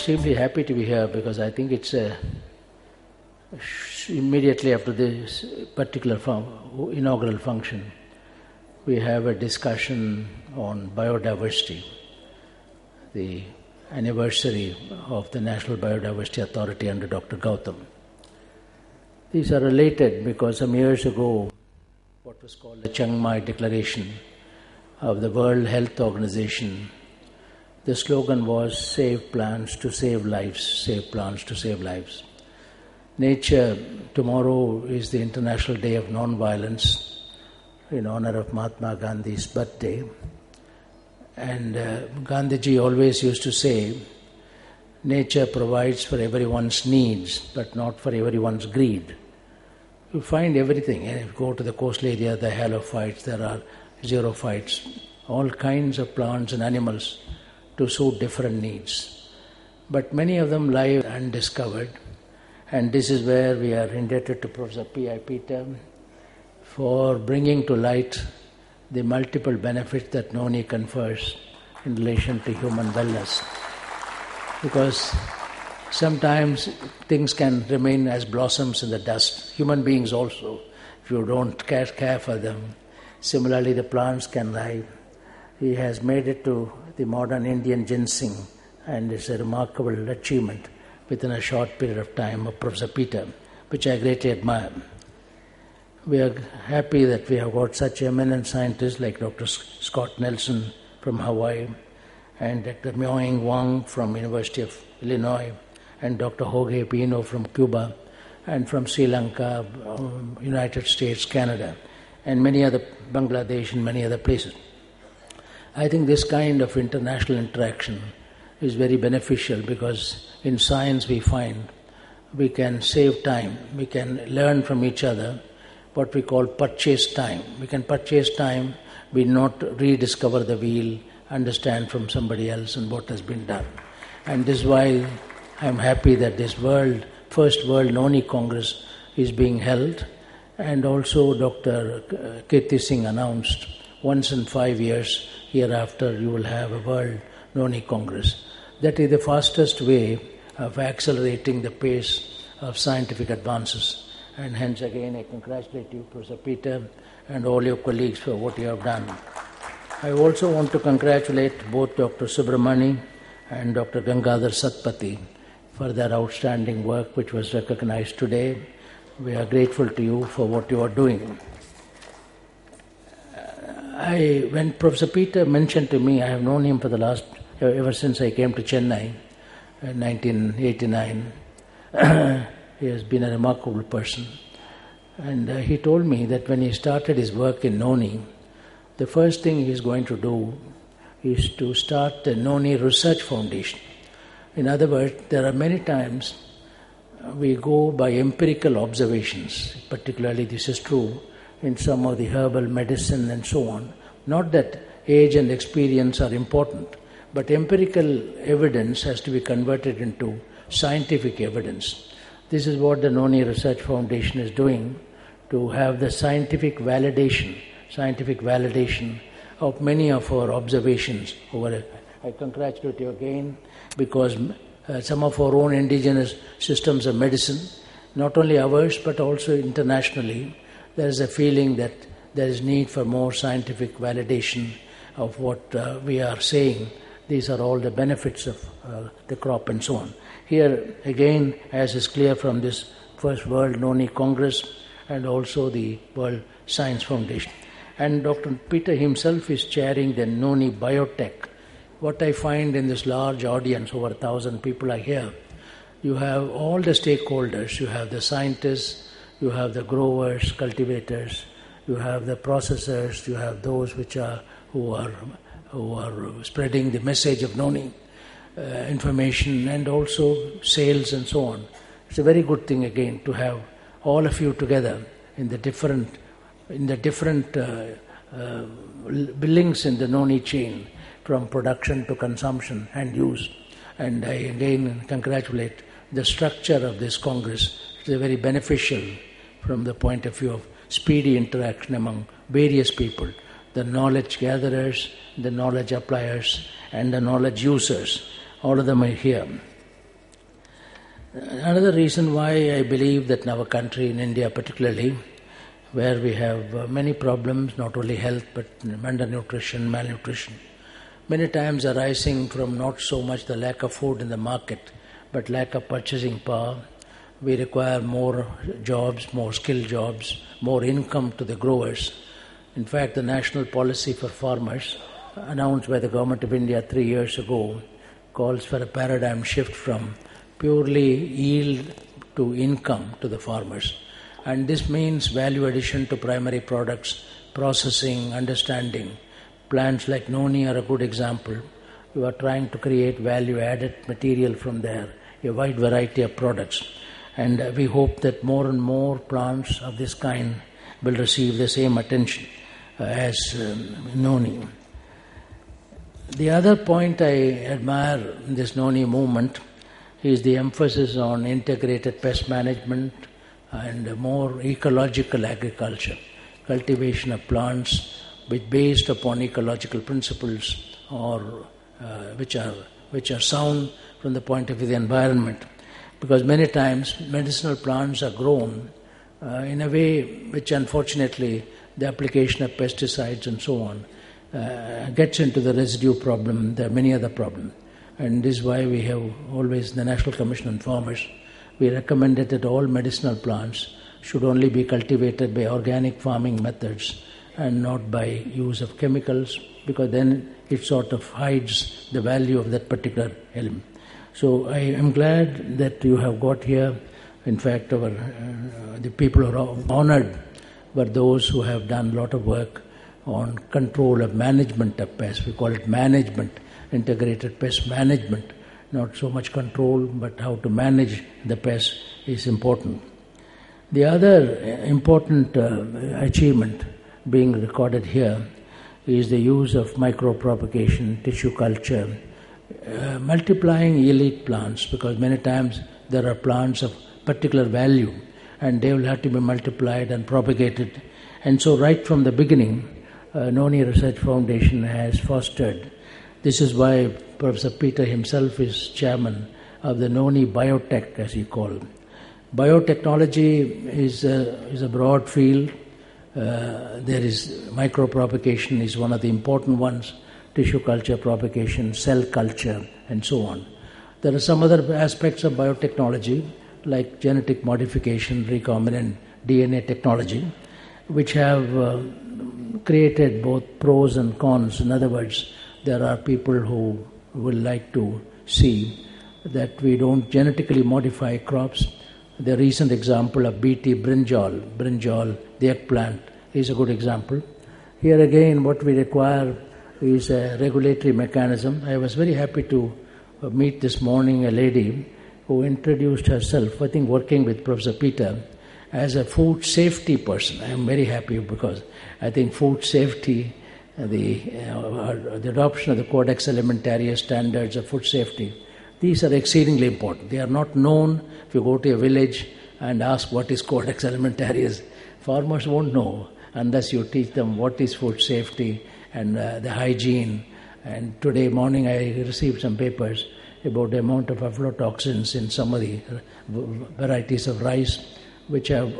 extremely happy to be here because I think it's immediately after this particular inaugural function, we have a discussion on biodiversity, the anniversary of the National Biodiversity Authority under Dr. Gautam. These are related because some years ago, what was called the Chiang Mai Declaration of the World Health Organization, the slogan was "Save plants to save lives, save plants to save lives." Nature, tomorrow is the International Day of Non-Violence in honor of Mahatma Gandhi's birthday. And Gandhiji always used to say, nature provides for everyone's needs, but not for everyone's greed. You find everything. If you go to the coastal area, the halophytes, there are xerophytes, all kinds of plants and animals to suit different needs. But many of them lie undiscovered, and this is where we are indebted to Professor P.I. Peter for bringing to light the multiple benefits that Noni confers in relation to human wellness. Because sometimes things can remain as blossoms in the dust. Human beings also, if you don't care for them. Similarly, the plants can lie. He has made it to the modern Indian ginseng, and it's a remarkable achievement within a short period of time of Professor Peter, which I greatly admire. We are happy that we have got such eminent scientists like Dr. Scott Nelson from Hawaii, and Dr. Myoing Wang from University of Illinois, and Dr. Jorge Pino from Cuba, and from Sri Lanka, United States, Canada, and many other, Bangladesh and many other places. I think this kind of international interaction is very beneficial because in science we find we can save time, we can learn from each other, what we call purchase time. We can purchase time, we not rediscover the wheel, understand from somebody else and what has been done. And this is why I am happy that this first World Noni Congress is being held, and also Dr. Kirti Singh announced once in 5 years, hereafter you will have a World Noni Congress. That is the fastest way of accelerating the pace of scientific advances. And hence again I congratulate you, Professor Peter, and all your colleagues for what you have done. I also want to congratulate both Dr. Subramani and Dr. Gangadhar Satpathy for their outstanding work which was recognized today. We are grateful to you for what you are doing. When Professor Peter mentioned to me, I have known him for ever since I came to Chennai in 1989. He has been a remarkable person. And he told me that when he started his work in Noni, the first thing he is going to do is to start the Noni Research Foundation. In other words, there are many times we go by empirical observations, particularly this is true in some of the herbal medicine and so on. Not that age and experience are important, but empirical evidence has to be converted into scientific evidence. This is what the Noni Research Foundation is doing, to have the scientific validation of many of our observations over it. I congratulate you again because some of our own indigenous systems of medicine, not only ours but also internationally, there is a feeling that there is need for more scientific validation of what we are saying. These are all the benefits of the crop and so on. Here again, as is clear from this first World Noni Congress and also the World Science Foundation. And Dr. Peter himself is chairing the Noni Biotech. What I find in this large audience, over 1,000 people are here, you have all the stakeholders. You have the scientists, you have the growers, cultivators, you have the processors, you have those who are spreading the message of Noni, information, and also sales and so on. It's a very good thing again to have all of you together in the different links in the Noni chain, from production to consumption and use. And I again congratulate the structure of this Congress. It's very beneficial from the point of view of speedy interaction among various people, the knowledge gatherers, the knowledge appliers, and the knowledge users. All of them are here. Another reason why I believe that in our country, in India particularly, where we have many problems, not only health but undernutrition, malnutrition, many times arising from not so much the lack of food in the market, but lack of purchasing power. We require more jobs, more skilled jobs, more income to the growers. In fact, the national policy for farmers, announced by the Government of India 3 years ago, calls for a paradigm shift from purely yield to income to the farmers. And this means value addition to primary products, processing, understanding. Plants like Noni are a good example. We are trying to create value-added material from there, a wide variety of products. And we hope that more and more plants of this kind will receive the same attention as Noni. The other point I admire in this Noni movement is the emphasis on integrated pest management and more ecological agriculture, cultivation of plants which based upon ecological principles or which are sound from the point of view of the environment. Because many times medicinal plants are grown in a way which unfortunately the application of pesticides and so on gets into the residue problem. There are many other problems. And this is why we have always, the National Commission on Farmers, we recommended that all medicinal plants should only be cultivated by organic farming methods and not by use of chemicals, because then it sort of hides the value of that particular element. So I am glad that you have got here. In fact, the people who are honored were those who have done a lot of work on control of management of pests. We call it management, integrated pest management. Not so much control, but how to manage the pest is important. The other important achievement being recorded here is the use of micropropagation, tissue culture, multiplying elite plants, because many times there are plants of particular value and they will have to be multiplied and propagated. And so right from the beginning, Noni Research Foundation has fostered. This is why Professor Peter himself is chairman of the Noni Biotech, as he called. Biotechnology is a broad field. There is micropropagation is one of the important ones, tissue culture propagation, cell culture, and so on. There are some other aspects of biotechnology, like genetic modification, recombinant DNA technology, which have created both pros and cons. In other words, there are people who will like to see that we don't genetically modify crops. The recent example of BT brinjal, the eggplant, is a good example. Here again, what we require is a regulatory mechanism. I was very happy to meet this morning a lady who introduced herself, I think working with Professor Peter, as a food safety person. I am very happy because I think food safety, the adoption of the Codex Alimentarius standards of food safety, these are exceedingly important. They are not known. If you go to a village and ask what is Codex Alimentarius, farmers won't know unless you teach them what is food safety and the hygiene. And today morning I received some papers about the amount of aflatoxins in some of the varieties of rice which have